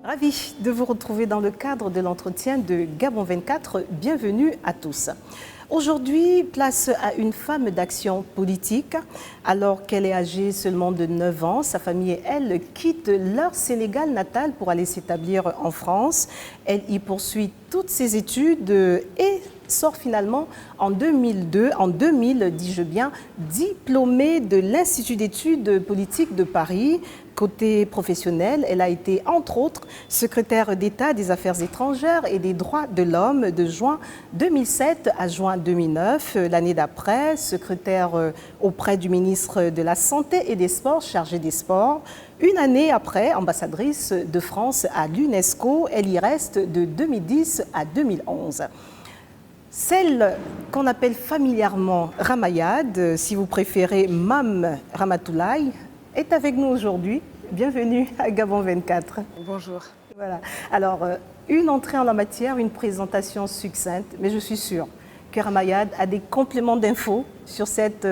Ravi de vous retrouver dans le cadre de l'entretien de Gabon 24. Bienvenue à tous. Aujourd'hui, place à une femme d'action politique. Alors qu'elle est âgée seulement de 9 ans, sa famille et elle quittent leur Sénégal natal pour aller s'établir en France. Elle y poursuit toutes ses études et sort finalement en 2000, dis-je bien, diplômée de l'Institut d'études politiques de Paris. Côté professionnel, elle a été, entre autres, secrétaire d'État des Affaires étrangères et des droits de l'homme de juin 2007 à juin 2009. L'année d'après, secrétaire auprès du ministre de la Santé et des Sports, chargée des sports. Une année après, ambassadrice de France à l'UNESCO, elle y reste de 2010 à 2011. Celle qu'on appelle familièrement Ramayad, si vous préférez Mame Ramatoulaye, est avec nous aujourd'hui. Bienvenue à Gabon 24. Bonjour. Voilà. Alors, une entrée en la matière, une présentation succincte, mais je suis sûre que Ramayad a des compléments d'infos sur cette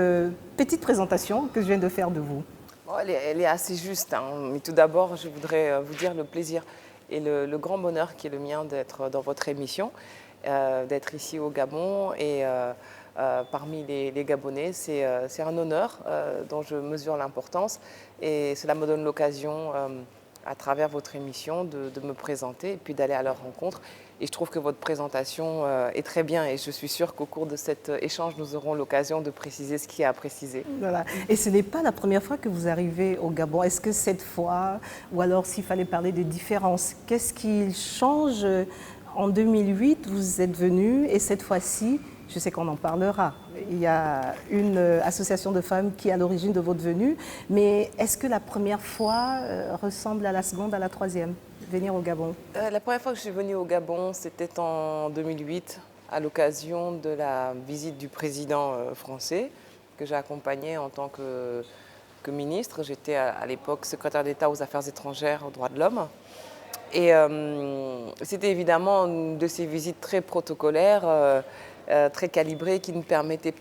petite présentation que je viens de faire de vous. Bon, elle est assez juste, hein. Mais tout d'abord, je voudrais vous dire le plaisir et le grand bonheur qui est le mien d'être dans votre émission, d'être ici au Gabon et parmi les Gabonais. C'est un honneur dont je mesure l'importance et cela me donne l'occasion, à travers votre émission, de me présenter et puis d'aller à leur rencontre. Et je trouve que votre présentation est très bien et je suis sûre qu'au cours de cet échange, nous aurons l'occasion de préciser ce qu'il y a à préciser. Voilà. Et ce n'est pas la première fois que vous arrivez au Gabon. Est-ce que cette fois, ou alors s'il fallait parler de différence, qu'est-ce qui change? En 2008, vous êtes venu et cette fois-ci, je sais qu'on en parlera. Il y a une association de femmes qui est à l'origine de votre venue. Mais est-ce que la première fois ressemble à la seconde, à la troisième, venir au Gabon? La première fois que je suis venue au Gabon, c'était en 2008, à l'occasion de la visite du président français, que j'ai accompagné en tant que ministre. J'étais à l'époque secrétaire d'État aux Affaires étrangères, aux droits de l'homme. Et c'était évidemment une de ces visites très protocolaires, très calibrées, qui ne permettaient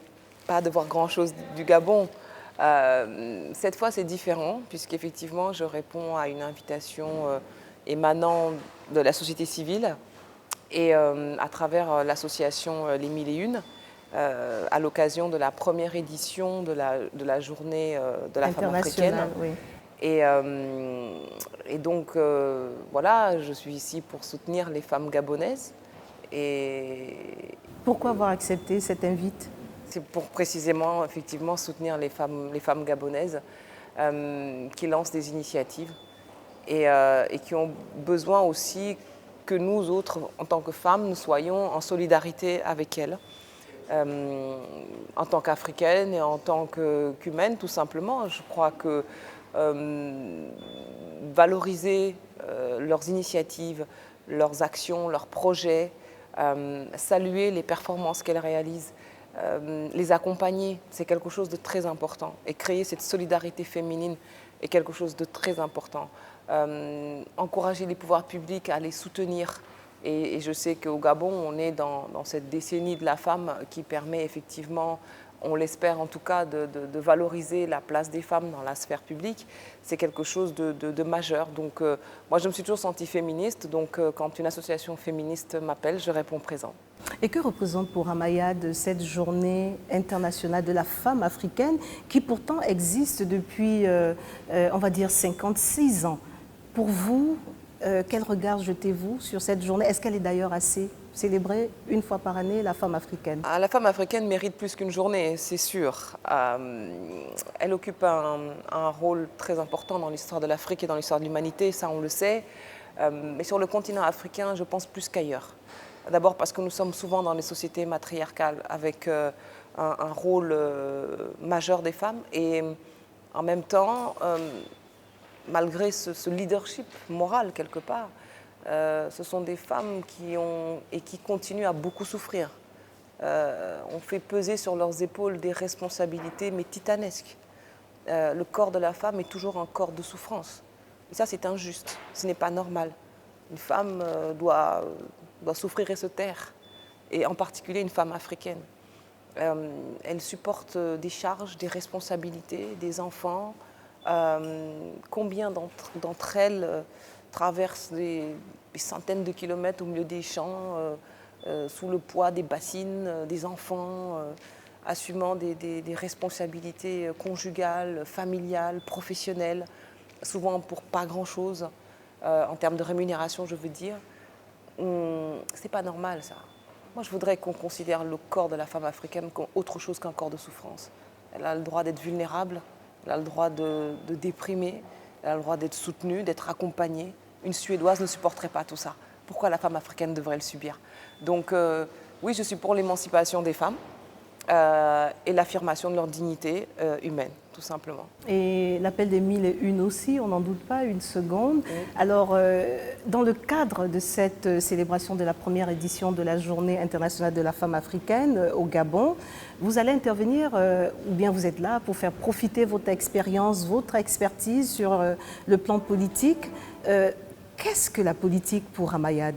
pas de voir grand-chose du Gabon. Cette fois, c'est différent, puisqu'effectivement, je réponds à une invitation émanant de la société civile et à travers l'association Les Mille et Une, à l'occasion de la première édition de la journée de la femme africaine. Oui. Et donc, voilà, je suis ici pour soutenir les femmes gabonaises. Et pourquoi avoir accepté cette invite? c'est pour précisément, effectivement, soutenir les femmes gabonaises qui lancent des initiatives et qui ont besoin aussi que nous autres, en tant que femmes, nous soyons en solidarité avec elles. En tant qu'Africaines et en tant qu'humaines, tout simplement. Je crois que valoriser leurs initiatives, leurs actions, leurs projets, saluer les performances qu'elles réalisent, les accompagner, c'est quelque chose de très important. Et créer cette solidarité féminine est quelque chose de très important. Encourager les pouvoirs publics à les soutenir. Et je sais qu'au Gabon, on est dans cette décennie de la femme qui permet effectivement, on l'espère en tout cas, de valoriser la place des femmes dans la sphère publique. C'est quelque chose de majeur. Donc moi, je me suis toujours sentie féministe. Donc quand une association féministe m'appelle, je réponds présent. Et que représente pour Ramayad cette journée internationale de la femme africaine qui pourtant existe depuis, on va dire, 56 ans? Pour vous, quel regard jetez-vous sur cette journée? Est-ce qu'elle est d'ailleurs assez célébrée une fois par année, la femme africaine? La femme africaine mérite plus qu'une journée, c'est sûr. Elle occupe un rôle très important dans l'histoire de l'Afrique et dans l'histoire de l'humanité, ça on le sait. Mais sur le continent africain, je pense plus qu'ailleurs. D'abord parce que nous sommes souvent dans les sociétés matriarcales avec un rôle majeur des femmes et en même temps, malgré ce leadership moral quelque part, ce sont des femmes qui ont et qui continuent à beaucoup souffrir. On fait peser sur leurs épaules des responsabilités mais titanesques. Le corps de la femme est toujours un corps de souffrance. Et ça, c'est injuste, ce n'est pas normal. Une femme doit souffrir et se taire, et en particulier une femme africaine. Elle supporte des charges, des responsabilités, des enfants. Combien d'entre elles traversent des centaines de kilomètres au milieu des champs, sous le poids des bassines, des enfants, assumant des responsabilités conjugales, familiales, professionnelles, souvent pour pas grand-chose, en termes de rémunération, je veux dire. C'est pas normal, ça. Moi, je voudrais qu'on considère le corps de la femme africaine comme autre chose qu'un corps de souffrance. Elle a le droit d'être vulnérable, elle a le droit de déprimer, elle a le droit d'être soutenue, d'être accompagnée. Une Suédoise ne supporterait pas tout ça. Pourquoi la femme africaine devrait le subir? Donc, oui, je suis pour l'émancipation des femmes et l'affirmation de leur dignité humaine, tout simplement. Et l'appel des 1001 aussi, on n'en doute pas une seconde. Oui. Alors, dans le cadre de cette célébration de la première édition de la Journée internationale de la femme africaine au Gabon, vous allez intervenir, ou bien vous êtes là pour faire profiter votre expérience, votre expertise sur le plan politique. Qu'est-ce que la politique pour Amayad?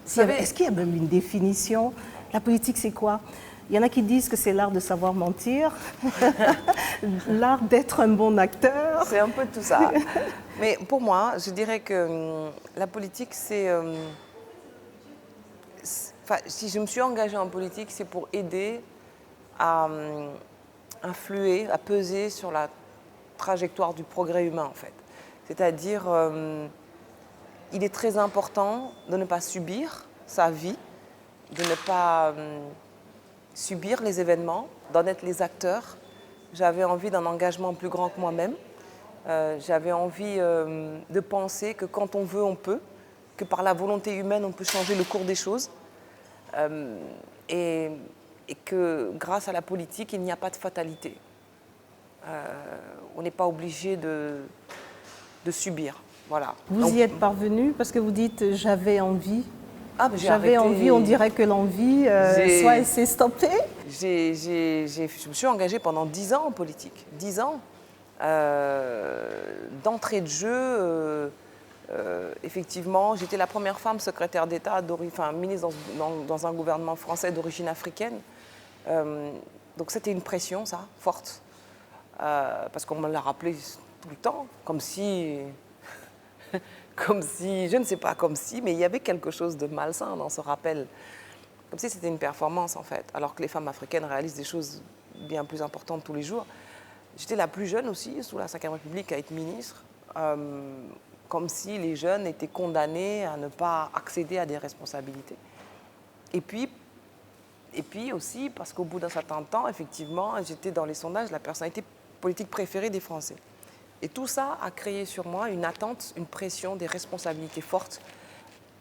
Est-ce qu'il y a même une définition? La politique, c'est quoi? Il y en a qui disent que c'est l'art de savoir mentir, l'art d'être un bon acteur. C'est un peu tout ça. Mais pour moi, je dirais que la politique, c'est... si je me suis engagée en politique, c'est pour aider à influer, à peser sur la trajectoire du progrès humain, en fait. C'est-à-dire, il est très important de ne pas subir sa vie, de ne pas subir les événements, d'en être les acteurs. J'avais envie d'un engagement plus grand que moi-même. J'avais envie de penser que quand on veut, on peut, que par la volonté humaine, on peut changer le cours des choses. Et que grâce à la politique, il n'y a pas de fatalité. On n'est pas obligé de subir. Voilà. Vous y êtes parvenu parce que vous dites « j'avais envie ». J'avais envie, on dirait que l'envie, soit elle s'est stoppée. Je me suis engagée pendant 10 ans en politique. 10 ans. D'entrée de jeu, effectivement, j'étais la première femme secrétaire d'État, ministre dans un gouvernement français d'origine africaine. Donc c'était une pression, ça, forte. Parce qu'on me l'a rappelé tout le temps, comme si, je ne sais pas comme si, mais il y avait quelque chose de malsain dans ce rappel. Comme si c'était une performance, en fait, alors que les femmes africaines réalisent des choses bien plus importantes tous les jours. J'étais la plus jeune aussi, sous la Ve République, à être ministre, comme si les jeunes étaient condamnés à ne pas accéder à des responsabilités. Et puis aussi, parce qu'au bout d'un certain temps, effectivement, j'étais dans les sondages la personnalité politique préférée des Français. Et tout ça a créé sur moi une attente, une pression, des responsabilités fortes,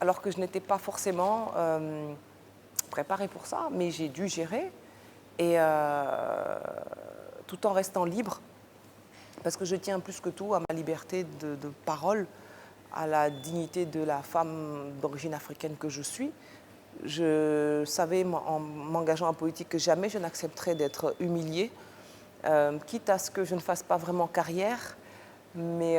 alors que je n'étais pas forcément préparée pour ça, mais j'ai dû gérer, et tout en restant libre, parce que je tiens plus que tout à ma liberté de parole, à la dignité de la femme d'origine africaine que je suis. Je savais, en m'engageant en politique, que jamais je n'accepterais d'être humiliée, quitte à ce que je ne fasse pas vraiment carrière, mais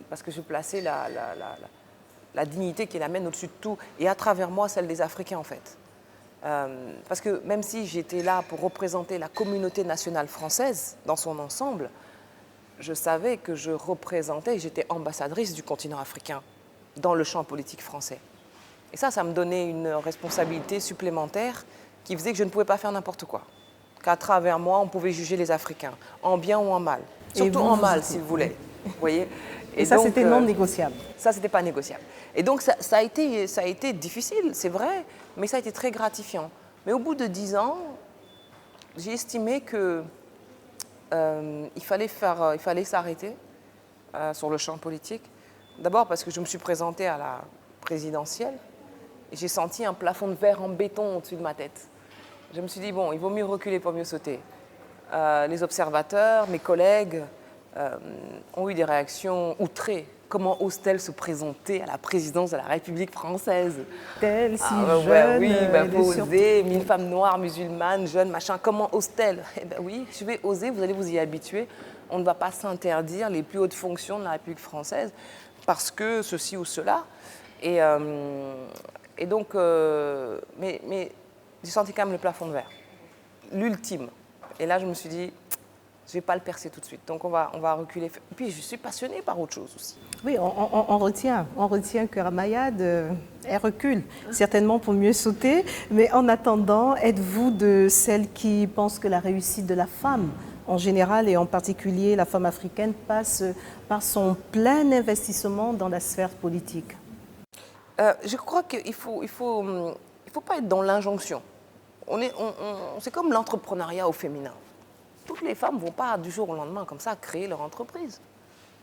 parce que je plaçais la dignité qui est la mienne au-dessus de tout, et à travers moi, celle des Africains, en fait. Parce que même si j'étais là pour représenter la communauté nationale française dans son ensemble, je savais que je représentais, j'étais ambassadrice du continent africain dans le champ politique français. Et ça me donnait une responsabilité supplémentaire qui faisait que je ne pouvais pas faire n'importe quoi. Qu'à travers moi, on pouvait juger les Africains, en bien ou en mal. Surtout en mal, si vous voulez. Vous voyez ? Et ça, c'était non négociable. Ça, c'était pas négociable. Et donc, ça a été difficile, c'est vrai, mais ça a été très gratifiant. Mais au bout de 10 ans, j'ai estimé que il fallait s'arrêter sur le champ politique. D'abord parce que je me suis présentée à la présidentielle Et j'ai senti un plafond de verre en béton au-dessus de ma tête. Je me suis dit, bon, il vaut mieux reculer pour mieux sauter. Les observateurs, mes collègues ont eu des réactions outrées. Comment ose-t-elle se présenter à la présidence de la République française? Telle, si jeune. Oui, oser, une femme noire, musulmane, jeune, machin, comment ose-t-elle? Eh bien oui, je vais oser, vous allez vous y habituer. On ne va pas s'interdire les plus hautes fonctions de la République française parce que ceci ou cela. Et donc, mais j'ai senti quand même le plafond de verre, l'ultime. Et là, je me suis dit, je ne vais pas le percer tout de suite. Donc, on va reculer. Et puis, je suis passionnée par autre chose aussi. Oui, on retient que Ramayad, elle recule, certainement pour mieux sauter. Mais en attendant, êtes-vous de celles qui pensent que la réussite de la femme, en général et en particulier la femme africaine, passe par son plein investissement dans la sphère politique? Je crois qu'il ne faut pas être dans l'injonction. C'est comme l'entrepreneuriat au féminin. Toutes les femmes ne vont pas du jour au lendemain comme ça créer leur entreprise.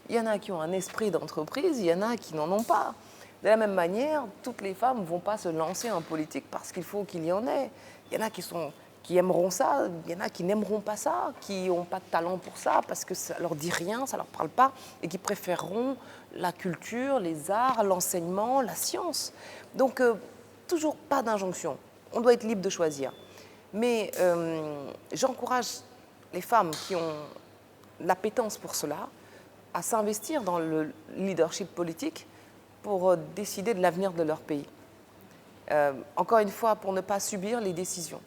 Il y en a qui ont un esprit d'entreprise, il y en a qui n'en ont pas. De la même manière, toutes les femmes ne vont pas se lancer en politique parce qu'il faut qu'il y en ait. Il y en a qui aimeront ça, il y en a qui n'aimeront pas ça, qui n'ont pas de talent pour ça parce que ça ne leur dit rien, ça ne leur parle pas, et qui préféreront la culture, les arts, l'enseignement, la science. Donc, toujours pas d'injonction. On doit être libre de choisir. Mais j'encourage les femmes qui ont l'appétence pour cela à s'investir dans le leadership politique pour décider de l'avenir de leur pays. Encore une fois, pour ne pas subir les décisions,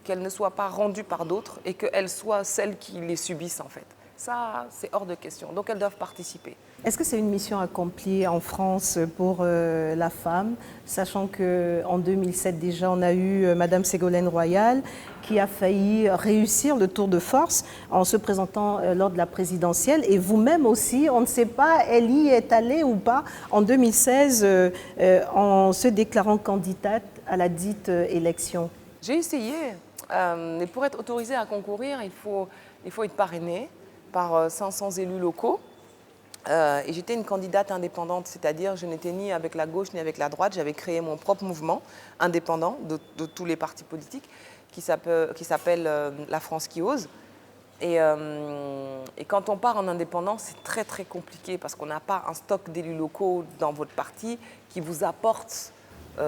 qu'elles ne soient pas rendues par d'autres et qu'elles soient celles qui les subissent en fait. Ça, c'est hors de question. Donc, elles doivent participer. Est-ce que c'est une mission accomplie en France pour la femme, sachant qu'en 2007 déjà, on a eu Madame Ségolène Royal qui a failli réussir le tour de force en se présentant lors de la présidentielle. Et vous-même aussi, on ne sait pas, elle y est allée ou pas en 2016 en se déclarant candidate à la dite élection. J'ai essayé, mais pour être autorisée à concourir, il faut être parrainée par 500 élus locaux. Et j'étais une candidate indépendante, c'est-à-dire je n'étais ni avec la gauche ni avec la droite. J'avais créé mon propre mouvement indépendant de tous les partis politiques qui s'appelle La France qui ose. Et quand on part en indépendant, c'est très très compliqué parce qu'on n'a pas un stock d'élus locaux dans votre parti qui vous apporte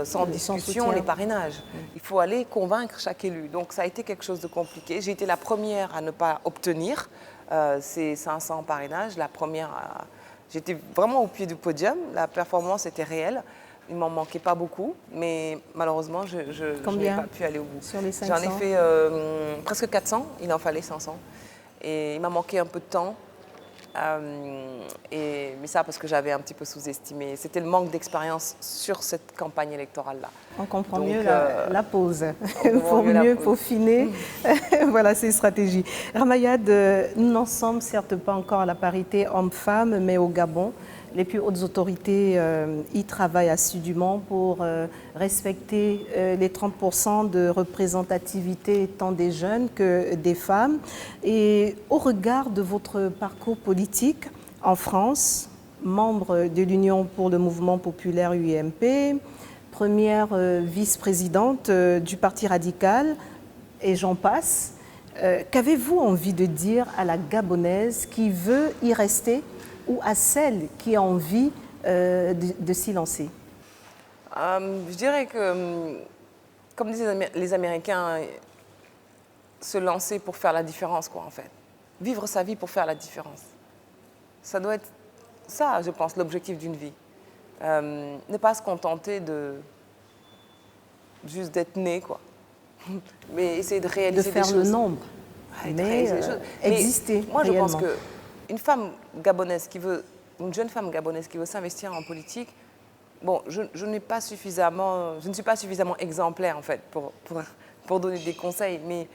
sans discussion les parrainages. Il faut aller convaincre chaque élu. Donc ça a été quelque chose de compliqué. J'ai été la première à ne pas obtenir ces 500 parrainages. J'étais vraiment au pied du podium. La performance était réelle. Il ne m'en manquait pas beaucoup, mais malheureusement, je n'ai pas pu aller au bout. Sur les 500? J'en ai fait presque 400, il en fallait 500. Et il m'a manqué un peu de temps. Mais ça, parce que j'avais un petit peu sous-estimé. C'était le manque d'expérience sur cette campagne électorale-là. On comprend mieux la pause pour mieux peaufiner voilà, ces stratégies. Ramayad, nous n'en sommes certes pas encore à la parité homme-femme, mais au Gabon, les plus hautes autorités y travaillent assidûment pour respecter les 30% de représentativité tant des jeunes que des femmes. Et au regard de votre parcours politique en France, membre de l'Union pour le mouvement populaire UMP, première vice-présidente du Parti radical, et j'en passe, qu'avez-vous envie de dire à la Gabonaise qui veut y rester ou à celle qui a envie de s'y lancer? Je dirais que, comme disent les Américains, se lancer pour faire la différence, quoi, en fait. Vivre sa vie pour faire la différence. Ça doit être ça, je pense, l'objectif d'une vie. Ne pas se contenter de juste d'être né, quoi. Mais essayer de réaliser des choses. De faire le nombre, mais exister. Moi, je réellement. pense qu'une femme gabonaise une jeune femme gabonaise qui veut s'investir en politique, bon, je ne suis pas suffisamment exemplaire, en fait, pour donner des conseils, mais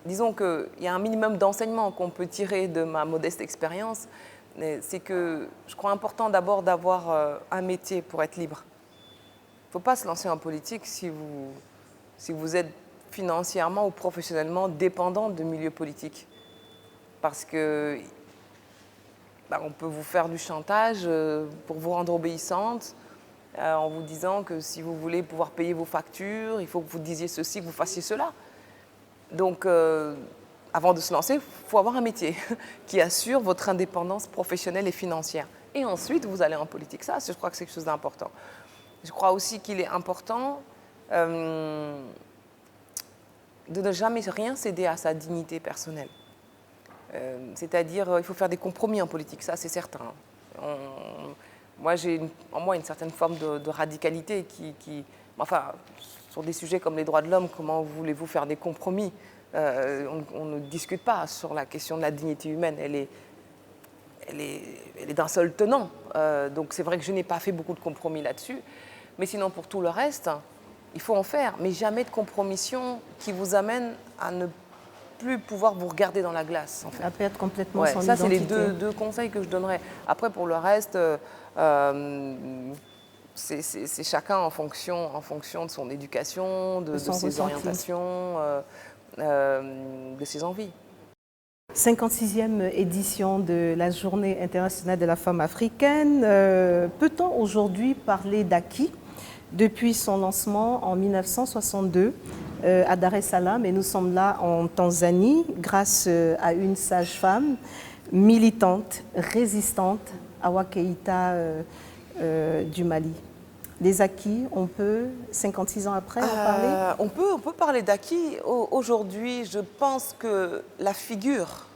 disons qu'il y a un minimum d'enseignement qu'on peut tirer de ma modeste expérience. C'est que je crois important d'abord d'avoir un métier pour être libre. Il ne faut pas se lancer en politique si vous êtes financièrement ou professionnellement dépendant de milieux politiques. Parce que on peut vous faire du chantage pour vous rendre obéissante. en vous disant que si vous voulez pouvoir payer vos factures, il faut que vous disiez ceci, que vous fassiez cela. Donc, avant de se lancer, il faut avoir un métier qui assure votre indépendance professionnelle et financière. Et ensuite, vous allez en politique. Ça, je crois que c'est quelque chose d'important. Je crois aussi qu'il est important de ne jamais rien céder à sa dignité personnelle. C'est-à-dire, il faut faire des compromis en politique, ça c'est certain. Moi, j'ai en moi une certaine forme de radicalité enfin, sur des sujets comme les droits de l'homme, comment voulez-vous faire des compromis? On ne discute pas sur la question de la dignité humaine, elle est d'un seul tenant. Donc c'est vrai que je n'ai pas fait beaucoup de compromis là-dessus, mais sinon pour tout le reste, il faut en faire, mais jamais de compromission qui vous amène à ne plus pouvoir vous regarder dans la glace. En fait. À perdre complètement son ça, identité. c'est les deux conseils que je donnerais. Après, pour le reste, c'est chacun en fonction de son éducation, de ses orientations, de ses envies. 56e édition de la Journée internationale de la femme africaine. Peut-on aujourd'hui parler d'acquis depuis son lancement en 1962 à Dar es Salaam, et nous sommes là en Tanzanie grâce à une sage-femme militante, résistante, Awa Keïta du Mali. Les acquis, on peut, 56 ans après, en parler? On peut parler d'acquis. Aujourd'hui, je pense que la figure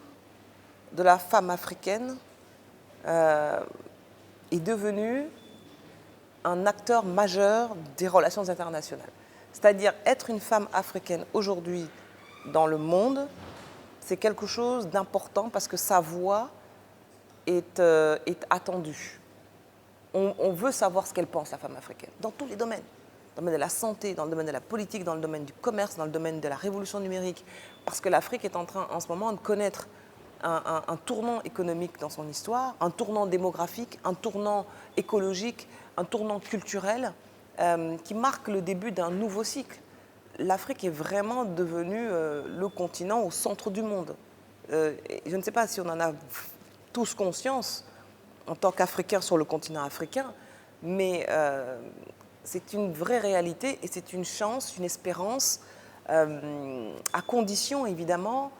de la femme africaine est devenue un acteur majeur des relations internationales. C'est-à-dire, être une femme africaine aujourd'hui dans le monde, c'est quelque chose d'important parce que sa voix est attendue. On veut savoir ce qu'elle pense, la femme africaine, dans tous les domaines. Dans le domaine de la santé, dans le domaine de la politique, dans le domaine du commerce, dans le domaine de la révolution numérique. Parce que l'Afrique est en train, en ce moment, de connaître un tournant économique dans son histoire, un tournant démographique, un tournant écologique, un tournant culturel qui marque le début d'un nouveau cycle. L'Afrique est vraiment devenue le continent au centre du monde. Je ne sais pas si on en a tous conscience en tant qu'Africains sur le continent africain, mais c'est une vraie réalité et c'est une chance, une espérance, à condition évidemment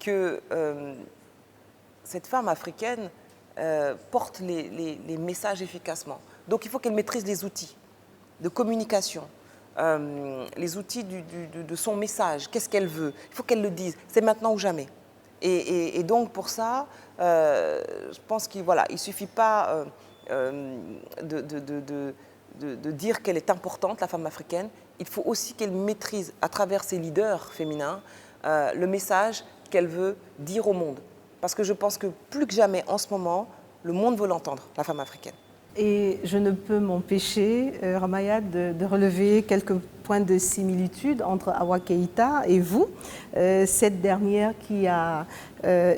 que cette femme africaine porte les messages efficacement. Donc il faut qu'elle maîtrise les outils de communication, les outils de son message, qu'est-ce qu'elle veut. Il faut qu'elle le dise, c'est maintenant ou jamais. Et donc pour ça, je pense qu'il ne suffit pas de dire qu'elle est importante, la femme africaine. Il faut aussi qu'elle maîtrise, à travers ses leaders féminins, le message qu'elle veut dire au monde. Parce que je pense que plus que jamais, en ce moment, le monde veut l'entendre, la femme africaine. Et je ne peux m'empêcher, Ramaya, de relever quelques points de similitude entre Awa Keïta et vous. Cette dernière qui a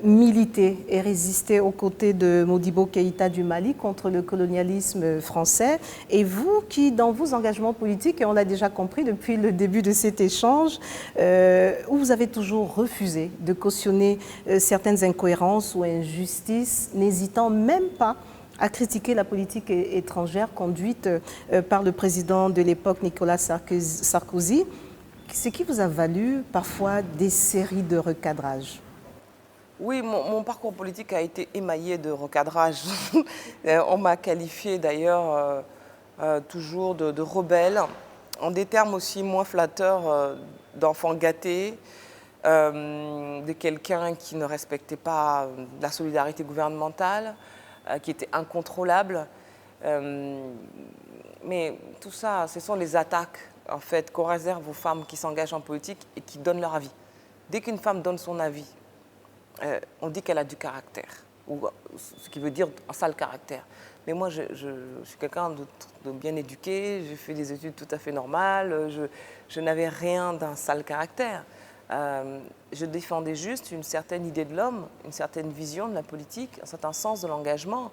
milité et résisté aux côtés de Modibo Keïta du Mali contre le colonialisme français. Et vous qui, dans vos engagements politiques, et on l'a déjà compris depuis le début de cet échange, où vous avez toujours refusé de cautionner certaines incohérences ou injustices, n'hésitant même pas à critiquer la politique étrangère conduite par le président de l'époque, Nicolas Sarkozy, ce qui vous a valu parfois des séries de recadrages. Oui, mon parcours politique a été émaillé de recadrages. On m'a qualifié d'ailleurs toujours de rebelle, en des termes aussi moins flatteurs d'enfant gâté, de quelqu'un qui ne respectait pas la solidarité gouvernementale, qui était incontrôlable. Mais tout ça, ce sont les attaques en fait, qu'on réserve aux femmes qui s'engagent en politique et qui donnent leur avis. Dès qu'une femme donne son avis, on dit qu'elle a du caractère, ou ce qui veut dire un sale caractère. Mais moi, je suis quelqu'un de bien éduqué, j'ai fait des études tout à fait normales, je n'avais rien d'un sale caractère. Je défendais juste une certaine idée de l'homme, une certaine vision de la politique, un certain sens de l'engagement.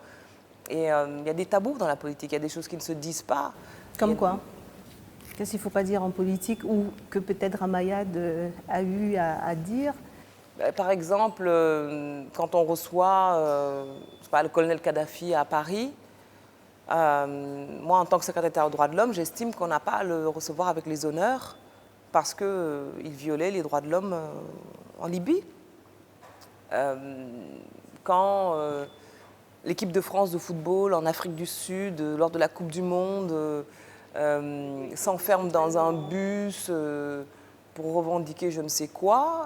Et il y a des tabous dans la politique, il y a des choses qui ne se disent pas. Comme quoi? Qu'est-ce qu'il ne faut pas dire en politique ou que peut-être Ramayad a eu à dire? Par exemple, quand on reçoit le colonel Kadhafi à Paris, Moi, en tant que secrétaire d'État aux droits de l'homme, j'estime qu'on n'a pas à le recevoir avec les honneurs parce qu'il violait les droits de l'homme en Libye. Quand l'équipe de France de football en Afrique du Sud, lors de la Coupe du Monde, s'enferme dans un bus pour revendiquer je ne sais quoi,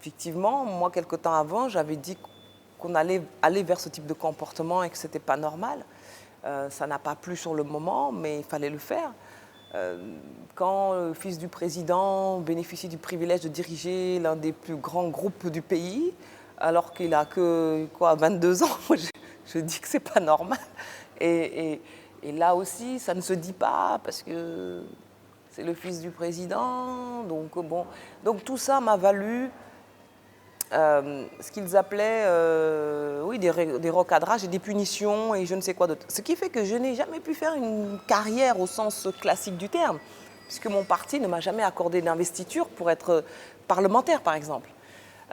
effectivement, moi, quelque temps avant, j'avais dit qu'on allait aller vers ce type de comportement et que ce n'était pas normal. Ça n'a pas plu sur le moment, mais il fallait le faire. Quand le fils du président bénéficie du privilège de diriger l'un des plus grands groupes du pays, alors qu'il a que 22 ans, je dis que c'est pas normal. Et là aussi, ça ne se dit pas parce que c'est le fils du président. Donc bon, donc tout ça m'a valu ce qu'ils appelaient oui, des recadrages et des punitions et je ne sais quoi d'autre. Ce qui fait que je n'ai jamais pu faire une carrière au sens classique du terme, puisque mon parti ne m'a jamais accordé d'investiture pour être parlementaire, par exemple.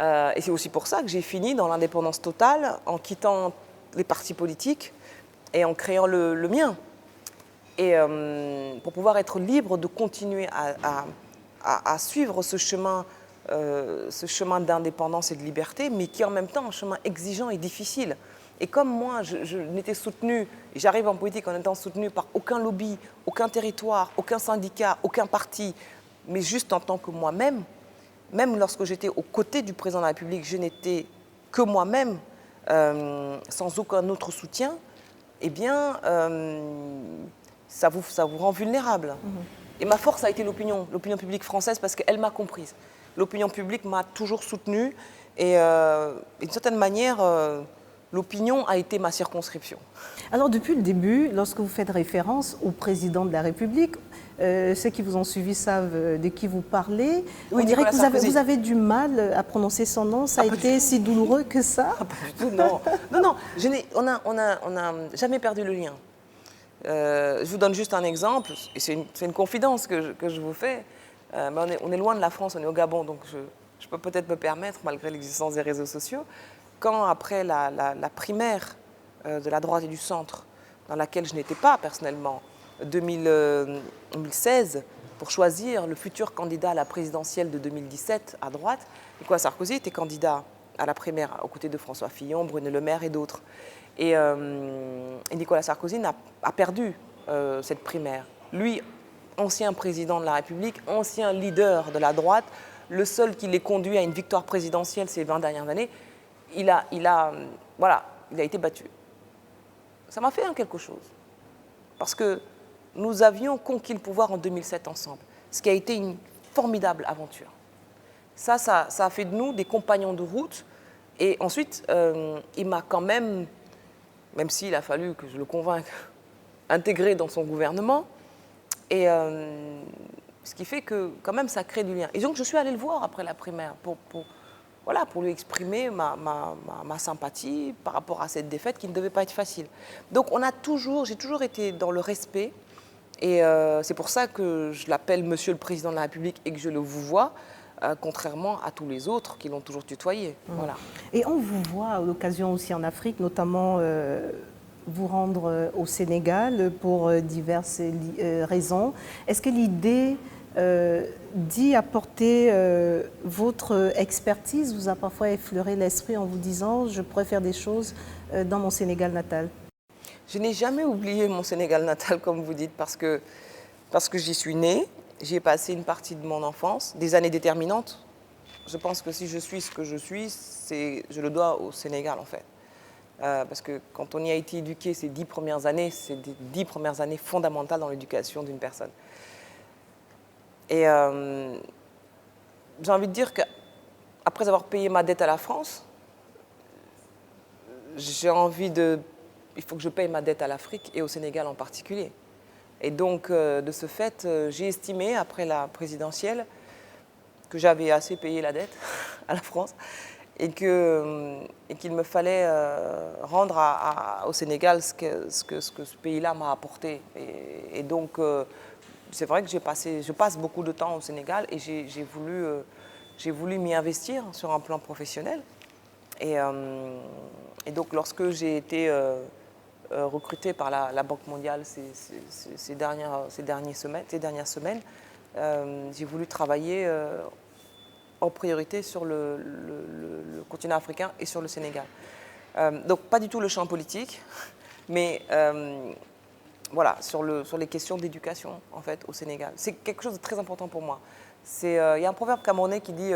Et c'est aussi pour ça que j'ai fini dans l'indépendance totale, en quittant les partis politiques et en créant le mien. Et pour pouvoir être libre de continuer à suivre ce chemin d'indépendance et de liberté, mais qui est en même temps un chemin exigeant et difficile. Et comme moi, je n'étais soutenue, et j'arrive en politique en étant soutenue par aucun lobby, aucun territoire, aucun syndicat, aucun parti, mais juste en tant que moi-même, même lorsque j'étais aux côtés du président de la République, je n'étais que moi-même, sans aucun autre soutien, eh bien, ça vous rend vulnérable. Et ma force a été l'opinion publique française, parce qu'elle m'a comprise. L'opinion publique m'a toujours soutenue et d'une certaine manière, l'opinion a été ma circonscription. Alors depuis le début, lorsque vous faites référence au président de la République, ceux qui vous ont suivi savent de qui vous parlez. Oui, on dirait que Sarkozy. vous avez du mal à prononcer son nom. Ça a été si douloureux que ça? Pas du tout, non. Non, on n'a jamais perdu le lien. Je vous donne juste un exemple, et c'est une confidence que je vous fais. Mais on est loin de la France, on est au Gabon, donc je peux peut-être me permettre, malgré l'existence des réseaux sociaux, quand après la primaire de la droite et du centre, dans laquelle je n'étais pas personnellement, 2016, pour choisir le futur candidat à la présidentielle de 2017 à droite, Nicolas Sarkozy était candidat à la primaire aux côtés de François Fillon, Bruno Le Maire et d'autres. Et Nicolas Sarkozy a perdu cette primaire. Lui, ancien président de la République, ancien leader de la droite, le seul qui l'ait conduit à une victoire présidentielle ces 20 dernières années, il a été battu. Ça m'a fait quelque chose. Parce que nous avions conquis le pouvoir en 2007 ensemble, ce qui a été une formidable aventure. Ça a fait de nous des compagnons de route. Et ensuite, il m'a quand même s'il a fallu que je le convainque, intégré dans son gouvernement. Et ce qui fait que, quand même, ça crée du lien. Et donc, je suis allée le voir après la primaire pour lui exprimer ma sympathie par rapport à cette défaite qui ne devait pas être facile. Donc, j'ai toujours été dans le respect. Et c'est pour ça que je l'appelle Monsieur le Président de la République et que je le vouvoie, contrairement à tous les autres qui l'ont toujours tutoyé. Voilà. Et on vous voit à l'occasion aussi en Afrique, notamment vous rendre au Sénégal pour diverses raisons. Est-ce que l'idée d'y apporter votre expertise vous a parfois effleuré l'esprit en vous disant « je pourrais faire des choses dans mon Sénégal natal » ? Je n'ai jamais oublié mon Sénégal natal, comme vous dites, parce que j'y suis née, j'y ai passé une partie de mon enfance, des années déterminantes. Je pense que si je suis ce que je suis, je le dois au Sénégal, en fait. Parce que quand on y a été éduqué ces 10 premières années, c'est des 10 premières années fondamentales dans l'éducation d'une personne. Et j'ai envie de dire qu'après avoir payé ma dette à la France, il faut que je paye ma dette à l'Afrique et au Sénégal en particulier. Et donc, de ce fait, j'ai estimé, après la présidentielle, que j'avais assez payé la dette à la France et qu'il me fallait rendre au Sénégal ce que ce pays-là m'a apporté. Et donc, c'est vrai que je passe beaucoup de temps au Sénégal et j'ai voulu m'y investir sur un plan professionnel. Et donc, lorsque j'ai été recruté par la Banque mondiale ces dernières semaines, j'ai voulu travailler en priorité sur le continent africain et sur le Sénégal. Donc pas du tout le champ politique, mais voilà, sur les questions d'éducation en fait au Sénégal. C'est quelque chose de très important pour moi. Il y a un proverbe camerounais qui dit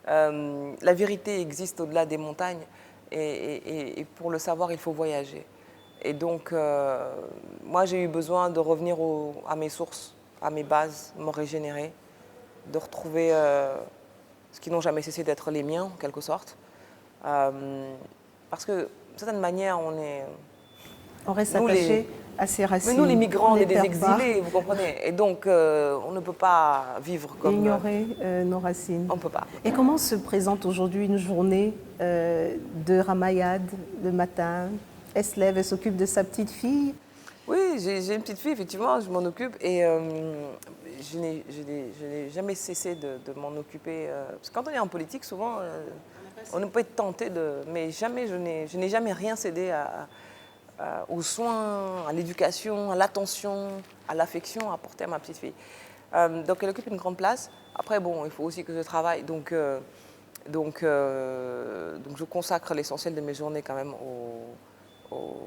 la vérité existe au-delà des montagnes et pour le savoir il faut voyager. Et donc moi j'ai eu besoin de revenir à mes sources, à mes bases, me régénérer, de retrouver ce qui n'ont jamais cessé d'être les miens en quelque sorte. Parce que d'une certaine manière on reste attaché à ses racines. Mais nous, les migrants, on est des exilés, vous comprenez. Et donc, on ne peut pas vivre comme... Ignorer nos racines. On ne peut pas. Et comment se présente aujourd'hui une journée de Ramayad le matin? Elle se lève, elle s'occupe de sa petite fille? Oui, j'ai une petite fille, effectivement, je m'en occupe. Et je n'ai jamais cessé de m'en occuper. Parce que quand on est en politique, souvent, on peut être tenté de... Mais jamais, je n'ai jamais rien cédé aux soins, à l'éducation, à l'attention, à l'affection apportée à ma petite fille. Donc elle occupe une grande place. Après, bon, il faut aussi que je travaille. Donc je consacre l'essentiel de mes journées quand même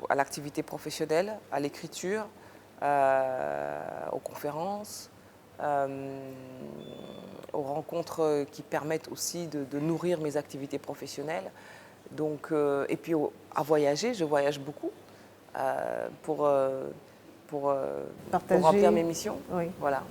à l'activité professionnelle, à l'écriture, aux conférences, aux rencontres qui permettent aussi de nourrir mes activités professionnelles. Donc, et puis à voyager, je voyage beaucoup. Pour remplir mes missions. Oui. Voilà.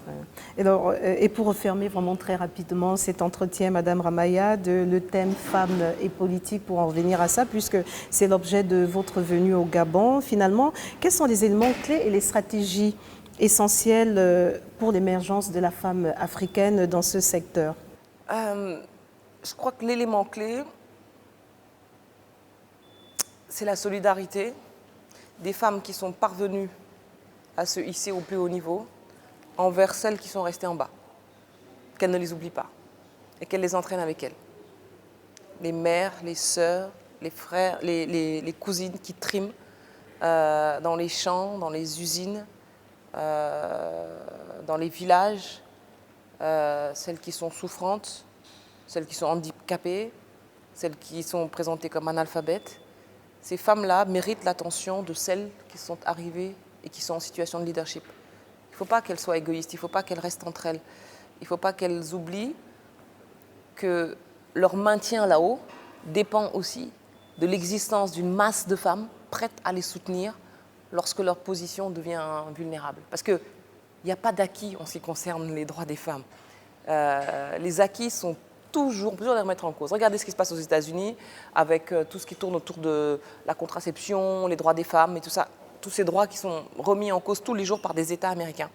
Et pour refermer vraiment très rapidement cet entretien, Madame Ramayad, le thème femmes et politique, pour en revenir à ça, puisque c'est l'objet de votre venue au Gabon, finalement, quels sont les éléments clés et les stratégies essentielles pour l'émergence de la femme africaine dans ce secteur? Je crois que l'élément clé, c'est la solidarité des femmes qui sont parvenues à se hisser au plus haut niveau envers celles qui sont restées en bas. Qu'elles ne les oublient pas et qu'elles les entraînent avec elles. Les mères, les sœurs, les frères, les cousines qui triment dans les champs, dans les usines, dans les villages, celles qui sont souffrantes, celles qui sont handicapées, celles qui sont présentées comme analphabètes. Ces femmes-là méritent l'attention de celles qui sont arrivées et qui sont en situation de leadership. Il ne faut pas qu'elles soient égoïstes, il ne faut pas qu'elles restent entre elles. Il ne faut pas qu'elles oublient que leur maintien là-haut dépend aussi de l'existence d'une masse de femmes prêtes à les soutenir lorsque leur position devient vulnérable. Parce qu'il n'y a pas d'acquis en ce qui concerne les droits des femmes. Les acquis sont toujours les remettre en cause. Regardez ce qui se passe aux États-Unis avec tout ce qui tourne autour de la contraception, les droits des femmes et tout ça. Tous ces droits qui sont remis en cause tous les jours par des États américains.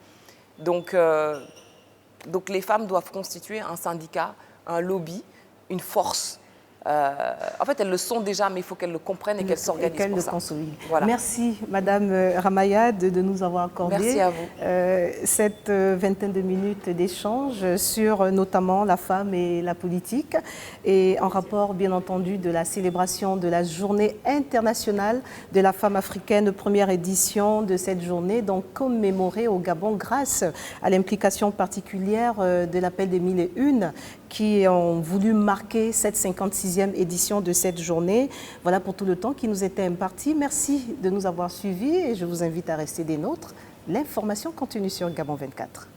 Donc les femmes doivent constituer un syndicat, un lobby, une force. En fait, elles le sont déjà, mais il faut qu'elles le comprennent et qu'elles s'organisent pour ça. Voilà. Merci, Madame Ramayad, de nous avoir accordé Merci à vous. Cette vingtaine de minutes d'échange sur notamment la femme et la politique, et en rapport, bien entendu, de la célébration de la Journée internationale de la femme africaine, première édition de cette journée, donc commémorée au Gabon grâce à l'implication particulière de l'appel des 1001 qui ont voulu marquer cette 56e édition de cette journée. Voilà pour tout le temps qui nous était imparti. Merci de nous avoir suivis et je vous invite à rester des nôtres. L'information continue sur Gabon 24.